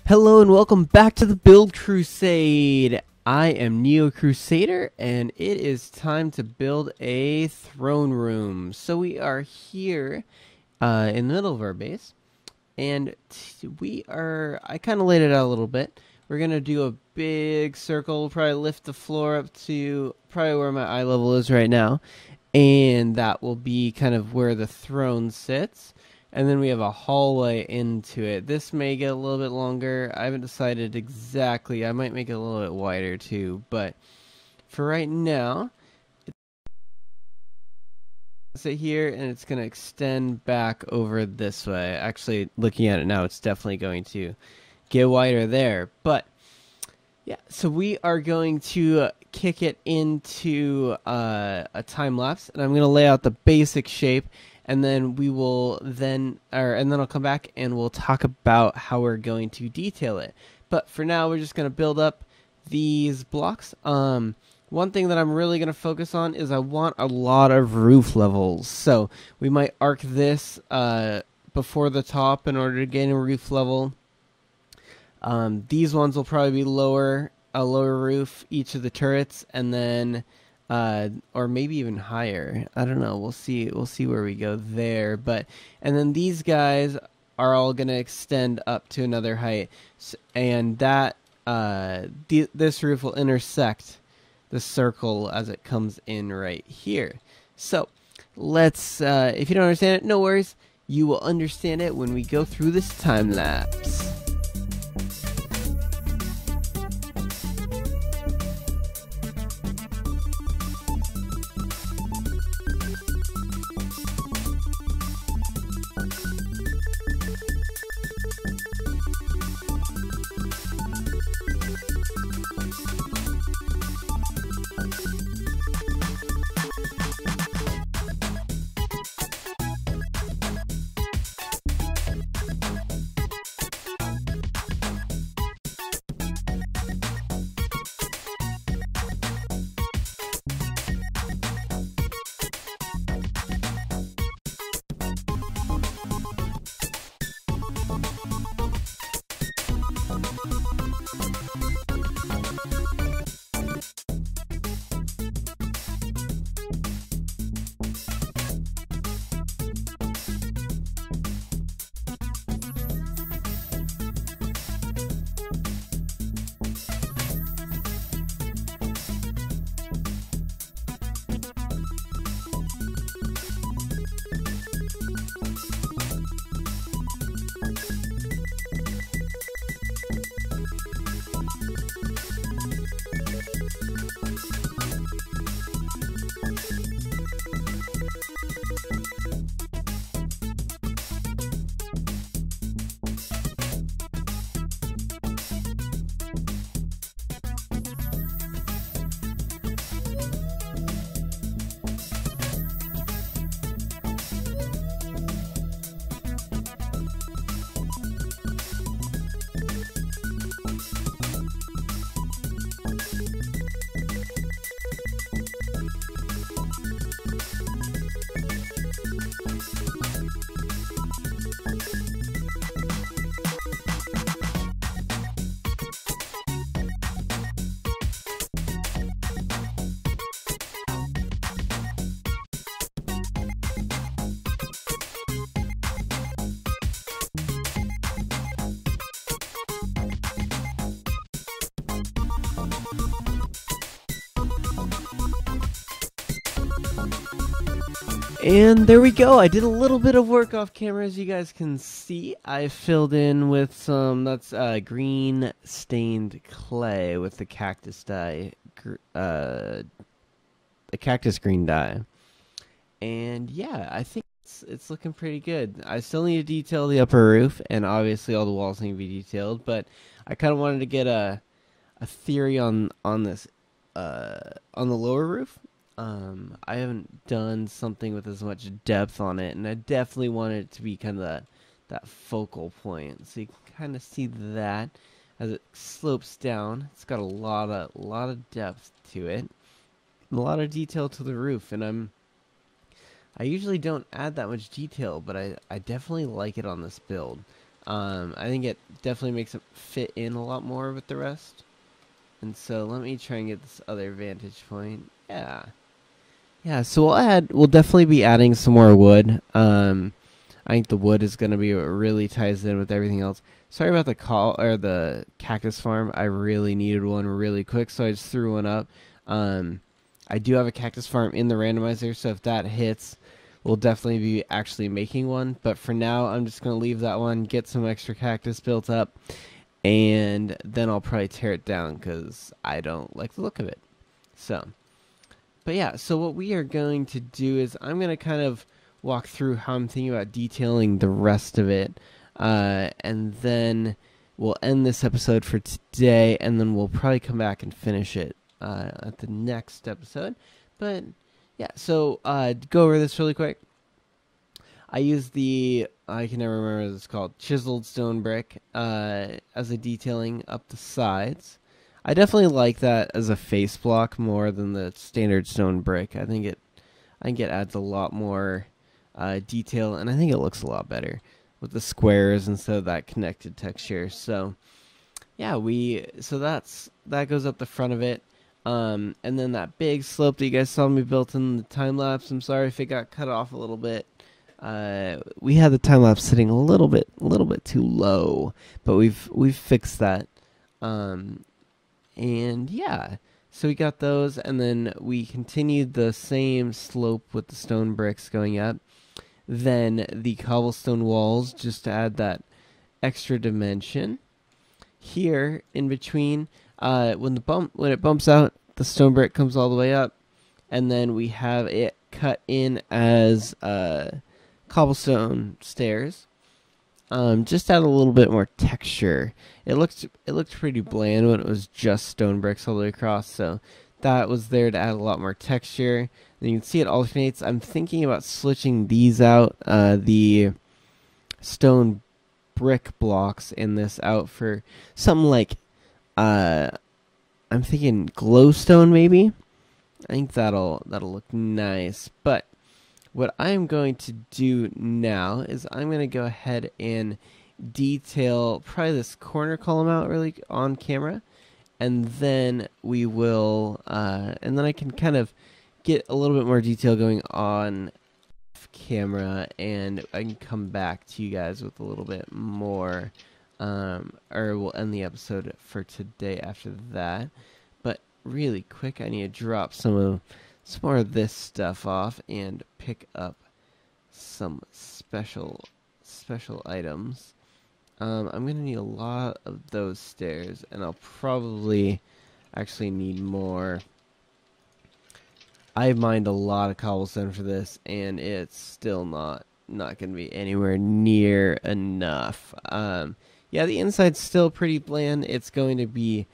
Hello and welcome back to the Build Crusade. I am Neo Crusader and it is time to build a throne room. So we are here in the middle of our base and I kind of laid it out a little bit. We're going to do a big circle. We'll probably lift the floor up to probably where my eye level is right now. And that will be kind of where the throne sits. And then we have a hallway into it. This may get a little bit longer. I haven't decided exactly. I might make it a little bit wider too. But for right now, it's sit here and it's going to extend back over this way. Actually, looking at it now, it's definitely going to get wider there. But yeah, so we are going to kick it into a time lapse. And I'm going to lay out the basic shape. And then we will and then I'll come back and we'll talk about how we're going to detail it. But for now, we're just going to build up these blocks. One thing that I'm really going to focus on is I want a lot of roof levels. So we might arc this before the top in order to gain a roof level. These ones will probably be a lower roof, each of the turrets, and then or maybe even higher. I don't know. We'll see where we go there. And then these guys are all going to extend up to another height, and that this roof will intersect the circle as it comes in right here. So let's. If you don't understand it, no worries. You will understand it when we go through this time lapse. And there we go. I did a little bit of work off camera, as you guys can see. I filled in with that's green stained clay with the cactus dye, the cactus green dye. And yeah, I think it's looking pretty good. I still need to detail the upper roof, and obviously all the walls need to be detailed. But I kind of wanted to get a theory on this on the lower roof. I haven't done something with as much depth on it, and I definitely want it to be kind of that focal point. So you can kind of see that as it slopes down. It's got a lot of depth to it, and a lot of detail to the roof. And I usually don't add that much detail, but I definitely like it on this build. I think it definitely makes it fit in a lot more with the rest. And so let me try and get this other vantage point. Yeah. Yeah, so we'll definitely be adding some more wood. I think the wood is going to be what really ties in with everything else. Sorry about the cactus farm. I really needed one really quick, so I just threw one up. I do have a cactus farm in the randomizer, so if that hits, we'll definitely be actually making one. But for now, I'm just going to leave that one, get some extra cactus built up, and then I'll probably tear it down because I don't like the look of it. So, but yeah, so what we are going to do is I'm going to kind of walk through how I'm thinking about detailing the rest of it, and then we'll end this episode for today, and then we'll probably come back and finish it at the next episode. But yeah, so go over this really quick. I use I can never remember what it's called, chiseled stone brick as a detailing up the sides. I definitely like that as a face block more than the standard stone brick. I think it adds a lot more detail, and I think it looks a lot better with the squares instead of that connected texture. So yeah, that goes up the front of it. And then that big slope that you guys saw me built in the time lapse. I'm sorry if it got cut off a little bit. We had the time lapse sitting a little bit too low, but we've fixed that. And yeah, so we got those, and then we continued the same slope with the stone bricks going up. Then the cobblestone walls, just to add that extra dimension. Here in between, when it bumps out, the stone brick comes all the way up, and then we have it cut in as cobblestone stairs. Just add a little bit more texture. It looked pretty bland when it was just stone bricks all the way across, so that was there to add a lot more texture. And you can see it alternates. I'm thinking about switching these out, the stone brick blocks in this out for something like, I'm thinking glowstone maybe. I think that'll look nice. But what I'm going to do now is I'm going to go ahead and detail probably this corner column out really on camera, and then we will, and then I can kind of get a little bit more detail going on camera, and I can come back to you guys with a little bit more, or we'll end the episode for today after that. But really quick, I need to drop some more of this stuff off and pick up some special items. I'm gonna need a lot of those stairs, and I'll probably actually need more. I mined a lot of cobblestone for this, and it's still not going to be anywhere near enough. Yeah, the inside's still pretty bland. It's going to be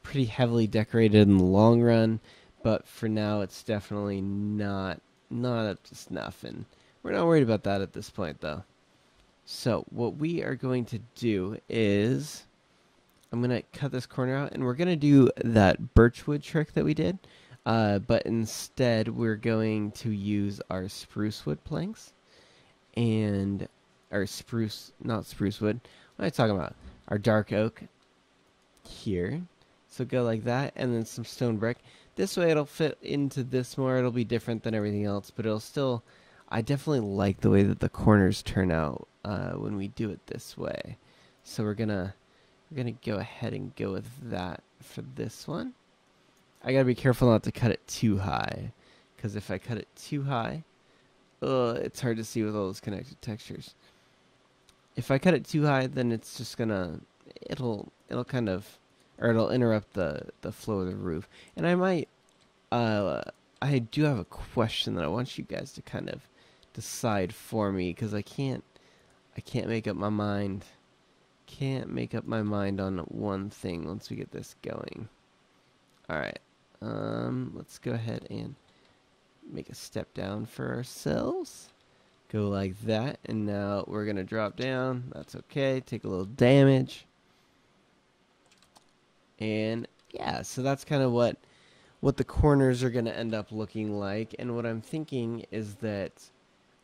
pretty heavily decorated in the long run, but for now, it's definitely not up to snuff, and we're not worried about that at this point, though. So what we are going to do is I'm going to cut this corner out, and we're going to do that birchwood trick that we did. But instead, we're going to use our spruce wood planks, and our not spruce wood. What am I talking about? Our dark oak here. So go like that, and then some stone brick. This way, it'll fit into this more. It'll be different than everything else, but it'll still. I definitely like the way that the corners turn out when we do it this way. So we're gonna go ahead and go with that for this one. I gotta be careful not to cut it too high, because if I cut it too high, it's hard to see with all those connected textures. If I cut it too high, then it's just gonna, it'll interrupt the flow of the roof. And I might, I do have a question that I want you guys to kind of decide for me, because I can't make up my mind. Can't make up my mind on one thing once we get this going. All right. Let's go ahead and make a step down for ourselves. Go like that, and now we're gonna drop down. That's okay. Take a little damage, and yeah. So that's kind of what the corners are gonna end up looking like. And what I'm thinking is that,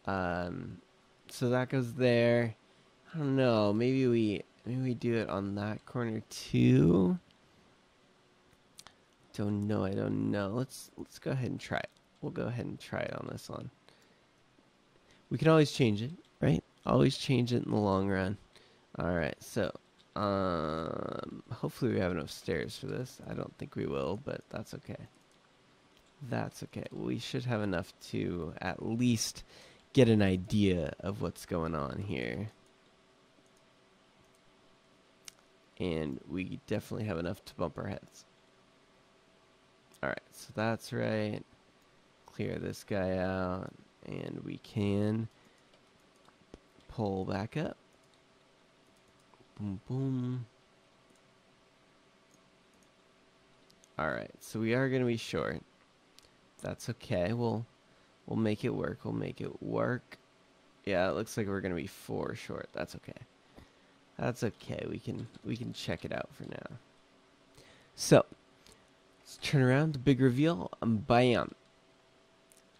so that goes there. I don't know. Maybe we do it on that corner too. Don't know. I don't know. Let's go ahead and try it. We'll go ahead and try it on this one. We can always change it, right? Always change it in the long run. All right. So, hopefully we have enough stairs for this. I don't think we will, but that's okay. That's okay. We should have enough to at least get an idea of what's going on here. And we definitely have enough to bump our heads. Alright, so that's right. Clear this guy out. And we can pull back up. Boom, boom. Alright, so we are going to be short. That's okay. We'll make it work. We'll make it work. Yeah, it looks like we're going to be 4 short. That's okay. That's okay. We can check it out for now. So, let's turn around. The big reveal. Bam.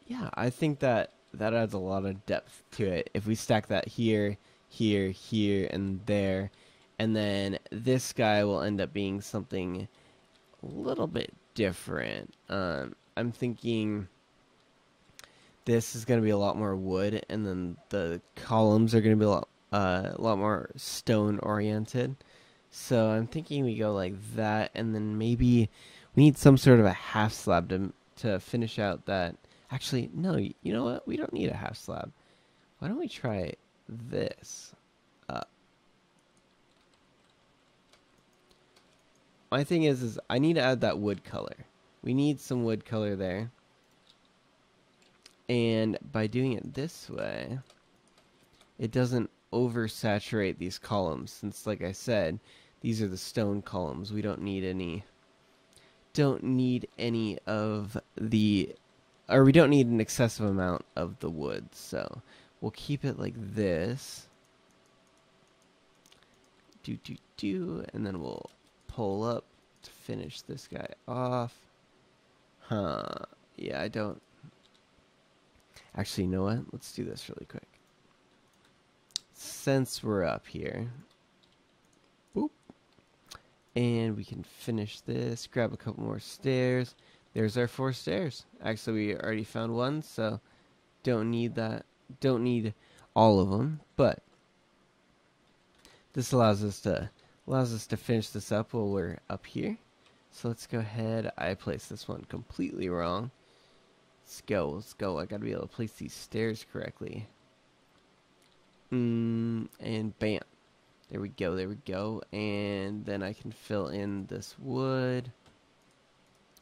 Yeah, I think that adds a lot of depth to it. If we stack that here, here, here, and there, and then this guy will end up being something a little bit different. I'm thinking this is going to be a lot more wood, and then the columns are going to be a lot more stone oriented. So I'm thinking we go like that, and then maybe we need some sort of a half slab to finish out that. Actually, no, you know what? We don't need a half slab. Why don't we try this up? My thing is I need to add that wood color. We need some wood color there. And by doing it this way, it doesn't oversaturate these columns, since like I said, these are the stone columns. We don't need any of the, or we don't need an excessive amount of the wood. So we'll keep it like this. And then we'll pull up to finish this guy off. Yeah, I don't. Actually, you know what? Let's do this really quick. Since we're up here, boop, and we can finish this, grab a couple more stairs. There's our 4 stairs. Actually, we already found one, so don't need that. Don't need all of them, but this allows us to finish this up while we're up here. So let's go ahead. I placed this one completely wrong. Let's go. I gotta be able to place these stairs correctly. And bam. There we go. And then I can fill in this wood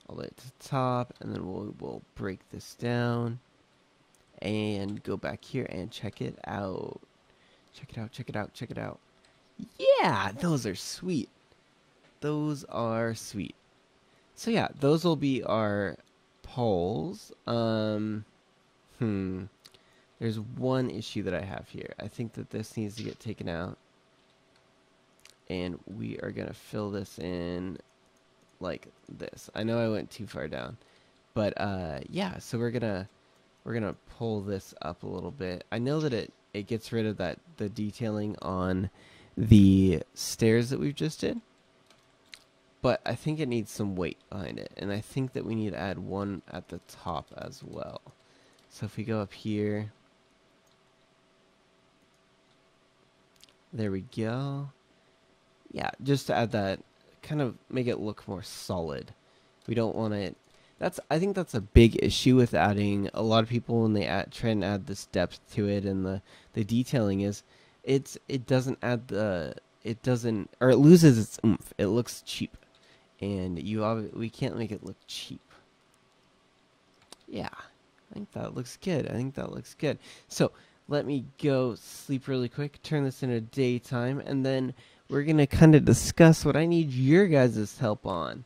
all the way to the top, and then we'll break this down and go back here and check it out. Check it out. Yeah, those are sweet. So yeah, those will be our poles. There's one issue that I have here. I think that this needs to get taken out. And we are going to fill this in like this. I know I went too far down. But yeah, so we're going to pull this up a little bit. I know that it gets rid of the detailing on the stairs that we've just did. But I think it needs some weight behind it. And I think that we need to add one at the top as well. So if we go up here. There we go. Yeah, just to add that, kind of make it look more solid. We don't want it. I think that's a big issue with adding. A lot of people, when they try and add this depth to it, and the detailing is, it doesn't add it loses its oomph. It looks cheap, and we can't make it look cheap. Yeah, I think that looks good. So let me go sleep really quick, turn this into daytime, and then we're going to kind of discuss what I need your guys' help on.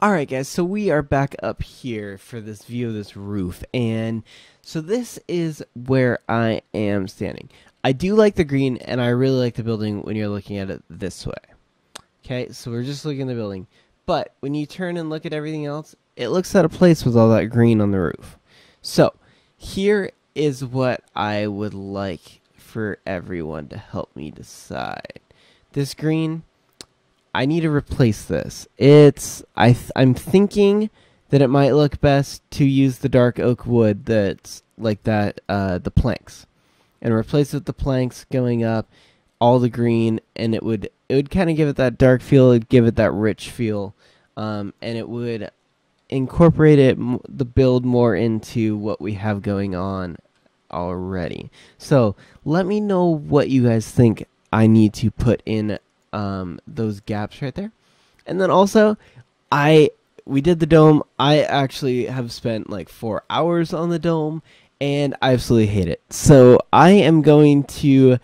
Alright guys, so we are back up here for this view of this roof, and so this is where I am standing. I do like the green, and I really like the building when you're looking at it this way. Okay, so we're just looking at the building, but when you turn and look at everything else, it looks out of place with all that green on the roof. So, here is what I would like for for everyone to help me decide. This green, I need to replace this. I'm thinking that it might look best to use the dark oak wood that's like that, the planks, and replace it with the planks going up, all the green, and it would kind of give it that dark feel, it'd give it that rich feel, and it would incorporate the build more into what we have going on already. So let me know what you guys think I need to put in those gaps right there. And then also, we did the dome. I actually have spent like 4 hours on the dome, and I absolutely hate it. So I am going to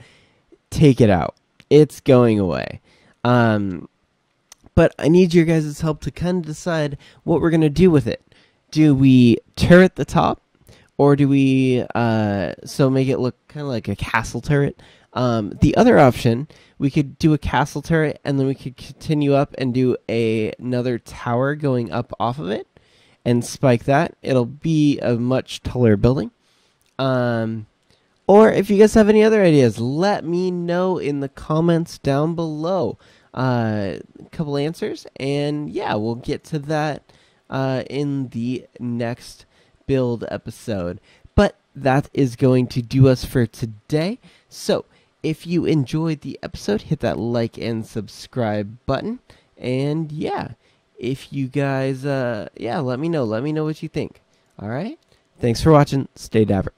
take it out. It's going away. But I need your guys' help to kind of decide what we're going to do with it. Do we turret the top? Or do we make it look kind of like a castle turret? The other option, we could do a castle turret, and then we could continue up and do another tower going up off of it and spike that. It'll be a much taller building. Or if you guys have any other ideas, let me know in the comments down below. A couple answers, and yeah, we'll get to that in the next build episode. But that is going to do us for today. So if you enjoyed the episode, hit that like and subscribe button. And yeah, if you guys let me know what you think. All right, thanks for watching. Stay dapper.